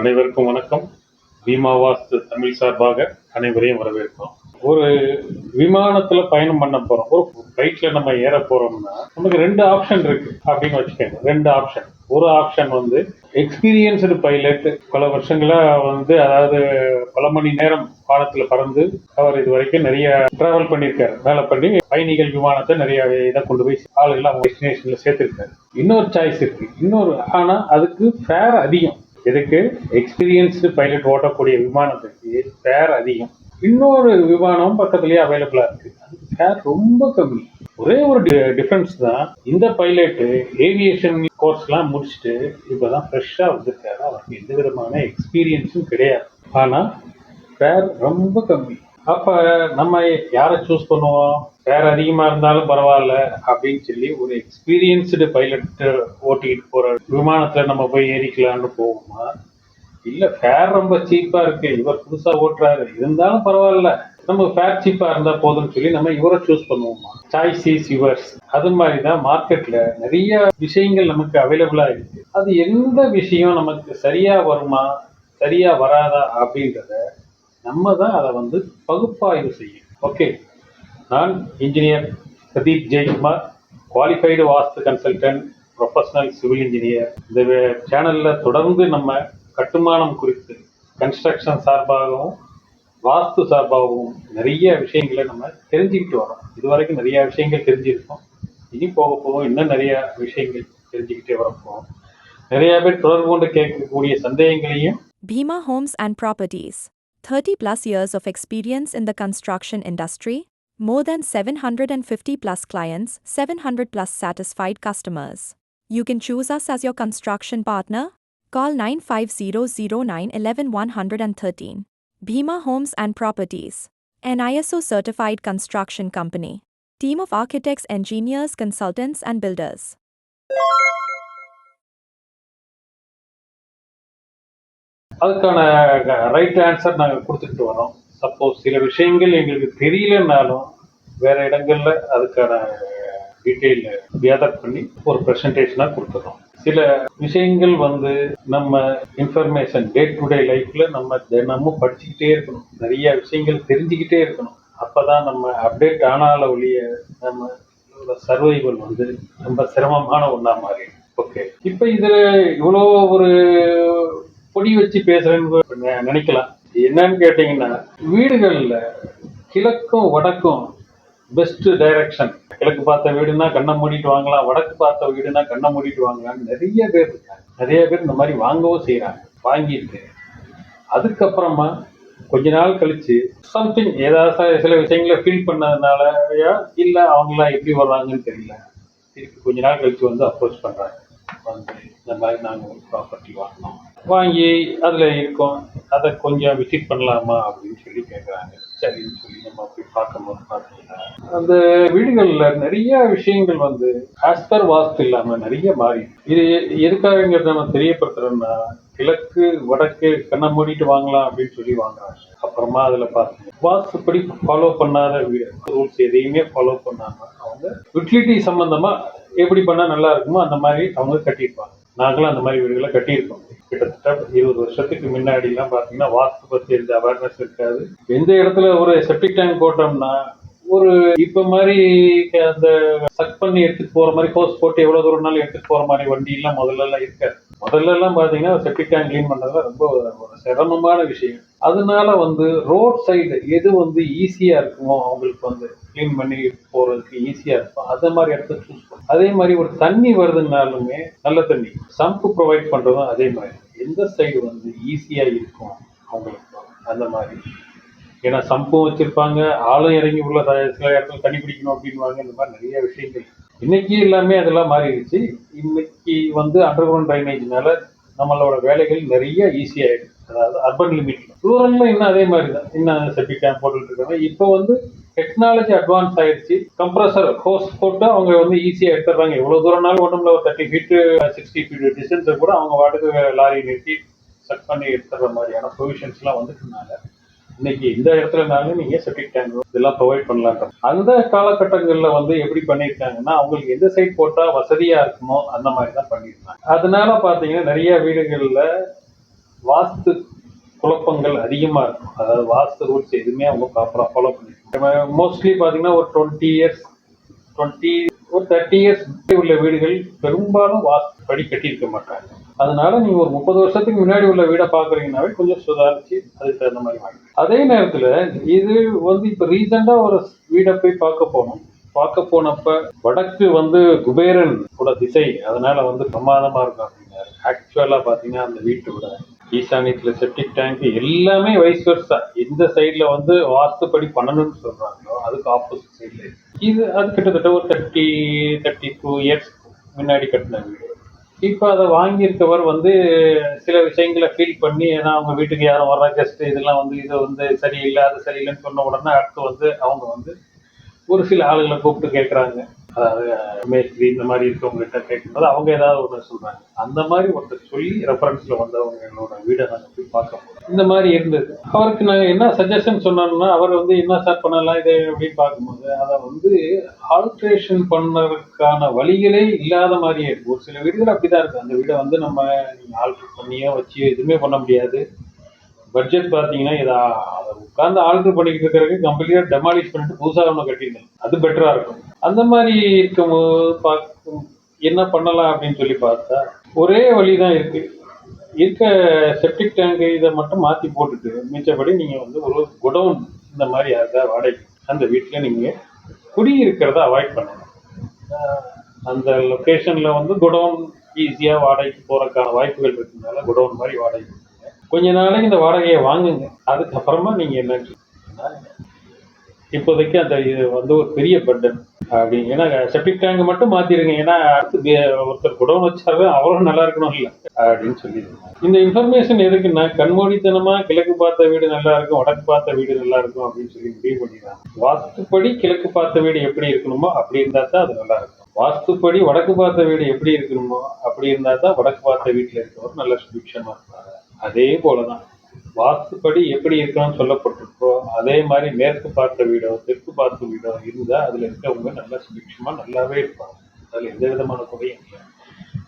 அனைவருக்கும் வணக்கம். பீமா வாஸ்து தமிழ் சார்பாக அனைவரையும் வரவேற்கிறோம். ஒரு விமானத்துல பயணம் பண்ண போறோம், ஒரு ஃபிளைட்ல நம்ம ஏற போறோம்னா நமக்கு ரெண்டு ஆப்ஷன் இருக்கு அப்படின்னு வச்சுக்கோங்க. ரெண்டு ஆப்ஷன். ஒரு ஆப்ஷன் வந்து எக்ஸ்பீரியன்ஸ்டு பைலட், பல வருஷங்களா அதாவது பல மணி நேரம் வானத்துல பறந்து அவர் இது வரைக்கும் நிறைய டிராவல் பண்ணியிருக்காரு, வேலை பண்ணி பயணிகள் விமானத்தை நிறைய இதை கொண்டு போய் ஆளுகள் அவங்க டெஸ்டினேஷன்ல சேர்த்திருக்காரு. இன்னொரு சாய்ஸ் இருக்கு, ஆனா அதுக்கு ஃபேர் அதிகம். இதுக்கு எக்ஸ்பீரியன்ஸ்டு பைலட் ஓட்டக்கூடிய விமானத்துக்கு ஃபேர் அதிகம். இன்னொரு விமானம் பக்கத்துலயே அவைலபிளா இருக்கு, அதுக்கு ஃபேர் ரொம்ப கம்மி. ஒரே ஒரு டிஃபரன்ஸ் தான், இந்த பைலட் ஏவியேஷன் கோர்ஸ்லாம் முடிச்சுட்டு இப்பதான் ஃப்ரெஷ்ஷா வந்திருக்காரு, அவருக்கு எந்த விதமான எக்ஸ்பீரியன்ஸும் கிடையாது. ஆனா ஃபேர் ரொம்ப கம்மி. அப்ப நம்ம யாரை சூஸ் பண்ணுவோம்? ஃபேர் அதிகமா இருந்தாலும் பரவாயில்ல அப்படின்னு சொல்லி ஒரு எக்ஸ்பீரியன்ஸ்டு பைலட் ஓட்டிட்டு போற விமானத்துல நம்ம போய் ஏறிக்கலாம்னு போவோமா? இல்ல ஃபேர் ரொம்ப சீப்பா இருக்கு, இவர் புதுசா ஓட்டுறாரு, இருந்தாலும் பரவாயில்ல, நம்ம ஃபேர் சீப்பா இருந்தா போதும்னு சொல்லி நம்ம இவரை சூஸ் பண்ணுவோமா? Choice is yours. அது மாதிரிதான் மார்க்கெட்ல நிறைய விஷயங்கள் நமக்கு அவைலபிளா இருக்கு. அது எந்த விஷயம் நமக்கு சரியா வருமா சரியா வராதா அப்படின்றத நம்ம தான் அதை பகுப்பாய்வு செய்யும். ஓகே, நான் இன்ஜினியர் பிரதீப் ஜெயக்குமார், குவாலிஃபைடு வாஸ்து கன்சல்டன்ட், ப்ரொஃபஷனல் சிவில் இன்ஜினியர். இந்த சேனல்ல தொடர்ந்து நம்ம கட்டுமானம் குறித்து, கன்ஸ்ட்ரக்ஷன் சார்பாகவும் வாஸ்து சார்பாகவும் நிறைய விஷயங்களை நம்ம தெரிஞ்சுக்கிட்டு வரோம். இதுவரைக்கும் நிறைய விஷயங்கள் தெரிஞ்சிருக்கோம், இனி போக போக இன்னும் நிறைய விஷயங்கள் தெரிஞ்சுக்கிட்டே வரப்போம். நிறைய பேர் தொடர்பு கொண்டு கேட்கக்கூடிய சந்தேகங்களையும். Bhima Homes and Properties. 30 plus years of experience in the construction industry, more than 750 plus clients, 700 plus satisfied customers. You can choose us as your construction partner. Call 9500911113. Bhima Homes and Properties, an ISO certified construction company. Team of architects, engineers, consultants and builders. அதுக்கான right answer நாங்கள் கொடுத்துட்டு வரோம். Suppose சில விஷயங்கள் எங்களுக்கு தெரியலனாலும் வேற இடங்கள்ல அதுக்கான டீட்டெயில் கேதர் பண்ணி ஒரு ப்ரெசன்டேஷனாக கொடுத்துறோம். சில விஷயங்கள் நம்ம இன்ஃபர்மேஷன் டே டு டே லைஃப்ல நம்ம தினமும் படிச்சுக்கிட்டே இருக்கணும், நிறைய விஷயங்கள் தெரிஞ்சுக்கிட்டே இருக்கணும். அப்பதான் நம்ம அப்டேட் ஆனால ஒழிய நம்ம சர்வைவல் ரொம்ப சிரமமான ஒன்றா மாறி. ஓகே, இப்போ இதுல இவ்வளோ ஒரு பொடி வச்சு பேசுறேன்னு நினைக்கலாம். என்னன்னு கேட்டீங்கன்னா, வீடுகள்ல கிழக்கும் வடக்கும் பெஸ்ட் டைரக்ஷன். கிழக்கு பார்த்த வீடுனா கண்ணை மூடிட்டு வாங்கலாம், வடக்கு பார்த்த வீடுனா கண்ணை மூடிட்டு வாங்கலாம்னு நிறைய பேர் இருக்காங்க. நிறைய பேர் இந்த மாதிரி வாங்கவும் செய்யறாங்க. வாங்கிட்டு அதுக்கப்புறமா கொஞ்ச நாள் கழிச்சு சம்திங் ஏதாவது சில விஷயங்களை ஃபீல் பண்ணதுனால இல்ல அவங்களாம் எப்படி வர்றாங்கன்னு தெரியல, திருப்பி கொஞ்ச நாள் கழிச்சு அப்ரோச் பண்றாங்க. இந்த மாதிரி நாங்கள் ஒரு ப்ராப்பர்ட்டி வாங்கி அதில் இருக்கோம், அதை கொஞ்சம் விசிட் பண்ணலாமா அப்படின்னு சொல்லி கேட்குறாங்க. சரின்னு சொல்லி நம்ம போய் பார்க்கும்போது பார்த்தீங்கன்னா அந்த வீடுகளில் நிறைய விஷயங்கள் ஆஸ் பர் வாஸ்து இல்லாமல் நிறைய மாறி. இது எதுக்காகங்கிறத நம்ம தெரியப்படுத்துறோம்னா, கிழக்கு வடக்கு கண்ணை மூடிட்டு வாங்கலாம் அப்படின்னு சொல்லி வாங்குறாங்க. அப்புறமா அதில் பார்த்தீங்கன்னா வாஸ்துப்படி ஃபாலோ பண்ணாத வீடு, ரூல்ஸ் எதையுமே ஃபாலோ பண்ணாம அவங்க யூட்டிலிட்டி சம்பந்தமா எப்படி பண்ணா நல்லா இருக்குமோ அந்த மாதிரி அவங்க கட்டியிருப்பாங்க. நாங்களும் அந்த மாதிரி வீடுகளை கட்டியிருக்கோம். கிட்டத்தட்ட 20 வருஷத்துக்கு முன்னாடி எல்லாம் பாத்தீங்கன்னா வாஸ்து பத்தி எந்த அவேர்னஸ் இருக்காது. எந்த இடத்துல ஒரு செப்டிக் டேங்க் போட்டோம்னா ஒரு இப்ப மாதிரி அந்த சக் பண்ணி எடுத்துட்டு போற மாதிரி ஹோஸ் போட்டு எவ்வளவு தூரம்னாலும் எடுத்துட்டு போற மாதிரி வண்டி எல்லாம் முதல்ல எல்லாம் இருக்காது. முதல்ல எல்லாம் பாத்தீங்கன்னா செப்டிக் டேங்க் கிளீன் பண்றதுல ரொம்ப ஒரு சிரமமான விஷயம். அதனால ரோட் சைடு எது ஈஸியா இருக்குமோ அவங்களுக்கு கிளீன் பண்ணி போறதுக்கு ஈஸியா இருக்கும், அதே மாதிரி இடத்த சூஸ் பண்ணும். அதே மாதிரி ஒரு தண்ணி வருதுன்னாலுமே நல்ல தண்ணி சம்பு ப்ரொவைட் பண்றதும் அதே மாதிரி எந்த சைடு ஈஸியா இருக்கும் அவங்களுக்கு அந்த மாதிரி. ஏன்னா சம்பும் வச்சிருப்பாங்க, ஆளும் இறங்கி உள்ள சில இடத்துல தண்ணி பிடிக்கணும் அப்படின்வாங்க. இந்த மாதிரி நிறைய விஷயங்கள் இன்னைக்கு எல்லாமே அதெல்லாம் மாறிடுச்சு. இன்னைக்கு அண்டர் கிரவுண்ட் ட்ரைனேஜ்னால நம்மளோட வேலைகள் நிறைய ஈஸியாயிடுச்சு. அதாவது அர்பன் லிமிட்ல, ரூரல்ல இன்னும் அதே மாதிரி தான், இன்னும் செப்டிக் டேங்க் போட்டுட்டு இருக்காங்க. இப்போ டெக்னாலஜி அட்வான்ஸ் ஆயிடுச்சு. கம்ப்ரஸர் ஹோஸ் போட்டு அவங்க ஈஸியா எடுத்துடுறாங்க. எவ்வளவு தூரம்னாலும் ஒன்றும் ஒரு 30 ஃபீட் 60 ஃபீட் டிஸ்டன்ஸை கூட அவங்க வாட்டுக்கு லாரி நிறுத்தி செக் பண்ணி எடுத்துடுற மாதிரியான ப்ரொவிஷன்ஸ் எல்லாம் வந்துட்டனால இன்னைக்கு இந்த இடத்துலனாலும் நீங்க செப்டிக் டேங்க் இதெல்லாம் ப்ரொவைட் பண்ணலாம். அந்த காலகட்டங்கள்ல எப்படி பண்ணியிருக்காங்கன்னா, அவங்களுக்கு எந்த சைட் போட்டா வசதியா இருக்குமோ அந்த மாதிரி தான் பண்ணியிருக்காங்க. அதனால பாத்தீங்கன்னா நிறைய வீடுகள்ல வாஸ்து குழப்பங்கள் அதிகமாக இருக்கும். அதாவது வாஸ்து ரூல்ஸ் எதுவுமே அவங்க ப்ராப்பராக ஃபாலோ பண்ணிருக்காங்க. மோஸ்ட்லி பார்த்தீங்கன்னா ஒரு 20 இயர்ஸ் ஒரு 30 இயர்ஸ் உள்ள வீடுகள் பெரும்பாலும் வாஸ்து படி கட்டியிருக்க மாட்டாங்க. அதனால நீங்க ஒரு 30 வருஷத்துக்கு முன்னாடி உள்ள வீடை பாக்குறீங்கன்னாவே கொஞ்சம் சுதாரிச்சு அதுக்கு தகுந்த மாதிரி வாங்க. அதே நேரத்துல இது இப்ப ரீசெண்டா ஒரு வீடை போய் பார்க்க போனப்ப வடக்கு குபேரன் கூட திசை, அதனால பிரமாதமா இருக்கும் அப்படின்னாரு. ஆக்சுவலா பாத்தீங்கன்னா அந்த வீட்டோட ஈசானியத்துல செப்டிக் டேங்க் எல்லாமே வைஸ் வெர்சா. எந்த சைட்ல வாஸ்துப்படி பண்ணணும்னு சொல்றாங்களோ அதுக்கு ஆப்போசிட் சைட்ல அது கிட்டத்தட்ட ஒரு 32 இயர்ஸ் முன்னாடி கட்டின வீடு. இப்போ அதை வாங்கியிருக்கவர் சில விஷயங்களை ஃபீல் பண்ணி, ஏன்னா அவங்க வீட்டுக்கு யாரும் வர்ற கெஸ்ட் இதெல்லாம் இது சரியில்லை அது சரியில்லைன்னு சொன்ன உடனே அடுத்து அவங்க ஒரு சில ஆளுகளை கூப்பிட்டு கேட்குறாங்க. அதாவது மேஸ்திரி இந்த மாதிரி இருக்கவங்ககிட்ட கேட்கும்போது அவங்க ஏதாவது ஒன்று சொல்றாங்க. அந்த மாதிரி ஒருத்தர் சொல்லி ரெஃபரன்ஸ்ல வந்தவங்களோட வீடை நாங்கள் போய் பார்க்க போகிறோம். இந்த மாதிரி இருந்தது. அவருக்கு நாங்கள் என்ன சஜஷன் சொன்னோம்னா, அவர் என்ன சார் பண்ணலாம் இதை அப்படின்னு பார்க்கும்போது அதை ஆல்ட்ரேஷன் பண்ணதுக்கான வழிகளே இல்லாத மாதிரியே இருக்கு. ஒரு சில வீடுகள் அப்படிதான் இருக்கு. அந்த வீடை நம்ம நீங்க ஆல்ட்ரு பண்ணியோ வச்சியோ எதுவுமே பண்ண முடியாது. பட்ஜெட் பார்த்தீங்கன்னா அதை உட்காந்து ஆல்ட்ரு பண்ணிக்கிட்டு இருக்கிறதுக்கு கம்ப்ளீட்டாக டெமாலிஷ் பண்ணிட்டு புதுசாக ஒன்று கட்டிடணும், அது பெட்டராக இருக்கும். அந்த மாதிரி இருக்கும்போது என்ன பண்ணலாம் அப்படின்னு சொல்லி பார்த்தா ஒரே வழி தான் இருக்க செப்டிக் டேங்க் இதை மட்டும் மாற்றி போட்டுட்டு மிச்சப்படி நீங்கள் ஒரு குடவுன் இந்த மாதிரி யாருக்கா வாடகை அந்த வீட்டில் நீங்கள் குடியிருக்கிறத அவாய்ட் பண்ணணும். அந்த லொக்கேஷனில் குடவுன் ஈஸியாக வாடகைக்கு போகிறதுக்கான வாய்ப்புகள் இருக்கிறதுனால குடவுன் மாதிரி வாடகை கொஞ்ச நாளைக்கு இந்த வாடகையை வாங்குங்க. அதுக்கப்புறமா நீங்க என்ன இப்போதைக்கு அந்த இது ஒரு பெரிய பட்டன் அப்படின்னு, ஏன்னா செப்டிக் டேங்க் மட்டும் மாத்திருங்க. ஏன்னா அடுத்து ஒருத்தர் குடவுன் வச்சாரு அவரும் நல்லா இருக்கணும் இல்லை அப்படின்னு சொல்லிடுங்க. இந்த இன்ஃபர்மேஷன் எதுக்குன்னா, கண்மூடித்தனமா கிழக்கு பார்த்த வீடு நல்லா இருக்கும், வடக்கு பார்த்த வீடு நல்லா இருக்கும் அப்படின்னு சொல்லி முடிவு பண்ணிடுறாங்க. வாஸ்துப்படி கிழக்கு பார்த்த வீடு எப்படி இருக்கணுமோ அப்படி இருந்தா தான் அது நல்லா இருக்கும். வாஸ்துப்படி வடக்கு பார்த்த வீடு எப்படி இருக்கணுமோ அப்படி இருந்தா தான் வடக்கு பார்த்த வீட்டுல இருக்கவர் நல்ல சுபிக்ஷமா இருப்பாங்க. அதே போலதான் வாஸ்துப்படி எப்படி இருக்கணும்னு சொல்லப்பட்டிருக்கோ அதே மாதிரி மேற்கு பார்த்த வீடோ தெற்கு பார்த்த வீடோ இருந்தா அதுல இருக்கவங்க நல்லா சுபிக்ஷமா நல்லாவே இருப்பாங்க. அதுல எந்த விதமான குறையும் இல்லை.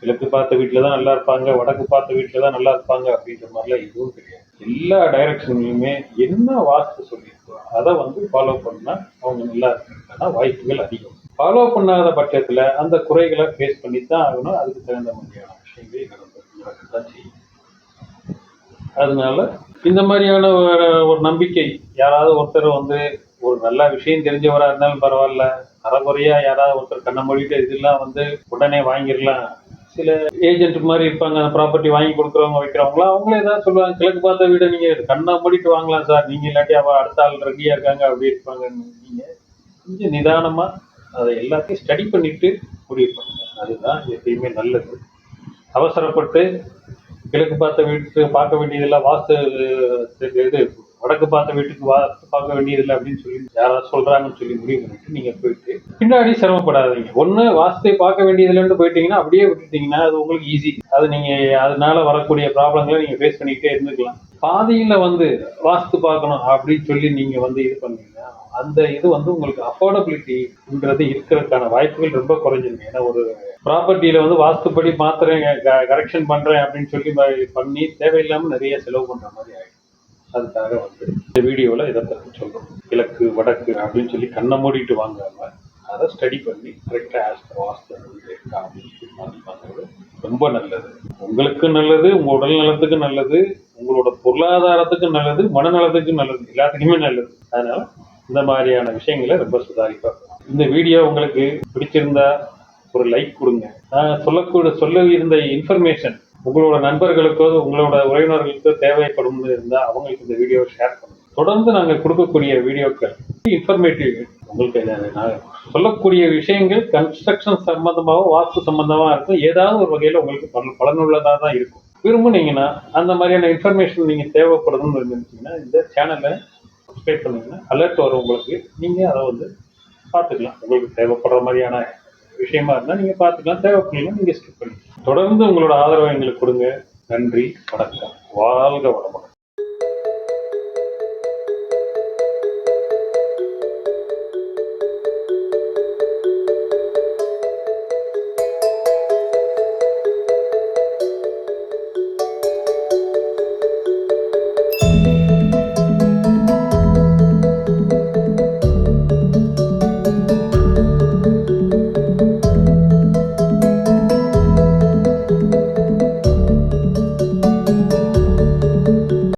கிழக்கு பார்த்த வீட்டுலதான் நல்லா இருப்பாங்க, வடக்கு பார்த்த வீட்டுலதான் நல்லா இருப்பாங்க அப்படின்ற மாதிரிலாம் எதுவும் கிடையாது. எல்லா டைரக்ஷன்லயுமே என்ன வாஸ்து சொல்லியிருக்கோ அதை ஃபாலோ பண்ணா அவங்க நல்லா இருக்கிறதுக்கான வாய்ப்புகள் அதிகம். ஃபாலோ பண்ணாத பட்சத்துல அந்த குறைகளை ஃபேஸ் பண்ணித்தான் ஆகணும். அதுக்கு தகுந்த மாதிரியான விஷயங்கள் நடக்கத்தான் செய்யும். அதனால இந்த மாதிரியான ஒரு நம்பிக்கை, யாராவது ஒருத்தர் ஒரு நல்ல விஷயம் தெரிஞ்சவரா இருந்தாலும் பரவாயில்ல, அறகுறையா யாராவது ஒருத்தர் கண்ணை மூடிட்டு இதெல்லாம் உடனே வாங்கிடலாம். சில ஏஜென்ட் மாதிரி இருப்பாங்க, அந்த ப்ராப்பர்ட்டி வாங்கி கொடுக்குறவங்க வைக்கிறவங்களாம் அவங்களே ஏதாவது சொல்லுவாங்க, கிழக்கு பார்த்த வீடு நீங்க கண்ணை மூடிட்டு வாங்கலாம் சார், நீங்க இல்லாட்டி அடுத்த ஆள் ரெடியா இருக்காங்க அப்படி இருப்பாங்கன்னு. நீங்க கொஞ்சம் நிதானமா அதை எல்லாத்தையும் ஸ்டடி பண்ணிட்டு முடிவு பண்ணுங்க. அதுதான் எப்பயுமே நல்லது. அவசரப்பட்டு கிழக்கு பார்த்த வீட்டுக்கு பார்க்க வேண்டியதில்லை, வாஸ்து இது வடக்கு பார்த்த வீட்டுக்கு வாஸ்து பார்க்க வேண்டியதில்லை அப்படின்னு சொல்லி யாராவது சொல்றாங்கன்னு சொல்லி முடிவு பண்ணிட்டு நீங்க போயிட்டு பின்னாடி சிரமப்படாதீங்க. ஒண்ணு வாஸ்துவை பார்க்க வேண்டியதில்லைன்னு போயிட்டீங்கன்னா அப்படியே விட்டுட்டீங்கன்னா அது உங்களுக்கு ஈஸி. அது நீங்க அதனால வரக்கூடிய ப்ராப்ளங்களை நீங்க ஃபேஸ் பண்ணிக்கிட்டே இருந்துக்கலாம். பாதியில வாஸ்து பார்க்கணும் அப்படின்னு சொல்லி நீங்க இது பண்ணீங்கன்னா அந்த இது உங்களுக்கு அஃபோர்டபிலிட்டின்றது இருக்கிறதுக்கான வாய்ப்புகள் ரொம்ப குறைஞ்சிருங்க. ஏன்னா ஒரு ப்ராப்பர்ட்டியில வாஸ்துப்படி மாத்துறேன் கரெக்ஷன் பண்றேன் அப்படின்னு சொல்லி பண்ணி தேவையில்லாம நிறைய செலவு பண்ற மாதிரி ஆயிடும். அதுக்காக இந்த வீடியோல இதை பற்றி சொல்றோம். கிழக்கு வடக்கு அப்படின்னு சொல்லி கண்ணை மூடிட்டு வாங்காம அதை ஸ்டடி பண்ணி கரெக்டா வாஸ்து இருக்கா அப்படின்னு சொல்லி மாற்றி பார்க்கறது ரொம்ப நல்லது. உங்களுக்கு நல்லது, உங்க உடல் நலத்துக்கு நல்லது, உங்களோட பொருளாதாரத்துக்கு நல்லது, மனநலத்துக்கு நல்லது, எல்லாத்துக்குமே நல்லது. அதனால இந்த மாதிரியான விஷயங்களை ரொம்ப சுதாரிப்பா. இந்த வீடியோ உங்களுக்கு பிடிச்சிருந்தா ஒரு லைக் கொடுங்க. சொல்ல இருந்த இன்ஃபர்மேஷன் உங்களோட நண்பர்களுக்கோ உங்களோட உறவினர்களுக்கோ தேவைப்படும் இருந்தா அவங்களுக்கு இந்த வீடியோ ஷேர் பண்ணுங்க. தொடர்ந்து நாங்கள் கொடுக்கக்கூடிய வீடியோக்கள் இன்ஃபர்மேட்டிவ். உங்களுக்கு நான் சொல்லக்கூடிய விஷயங்கள் கன்ஸ்ட்ரக்ஷன் சம்பந்தமாகவும் வாஸ்து சம்பந்தமா இருக்கும். ஏதாவது ஒரு வகையில உங்களுக்கு பலனுள்ளதா தான் இருக்கும். விரும்புனீங்கன்னா அந்த மாதிரியான இன்ஃபர்மேஷன் நீங்க தேவைப்படுதுன்னு இருந்துச்சுன்னா இந்த சேனலை சப்ஸ்கிரைப் பண்ணீங்கன்னா அலர்ட் வரும் உங்களுக்கு. நீங்க அதை பார்த்துக்கலாம். உங்களுக்கு தேவைப்படுற மாதிரியான விஷயமா இருந்தா நீங்க பார்த்துக்கலாம், தேவைப்படலாம் நீங்க ஸ்கிப் பண்ணிக்கலாம். தொடர்ந்து உங்களோட ஆதரவை எங்களுக்கு கொடுங்க. நன்றி, வணக்கம், வாழ்க வளமுடன்.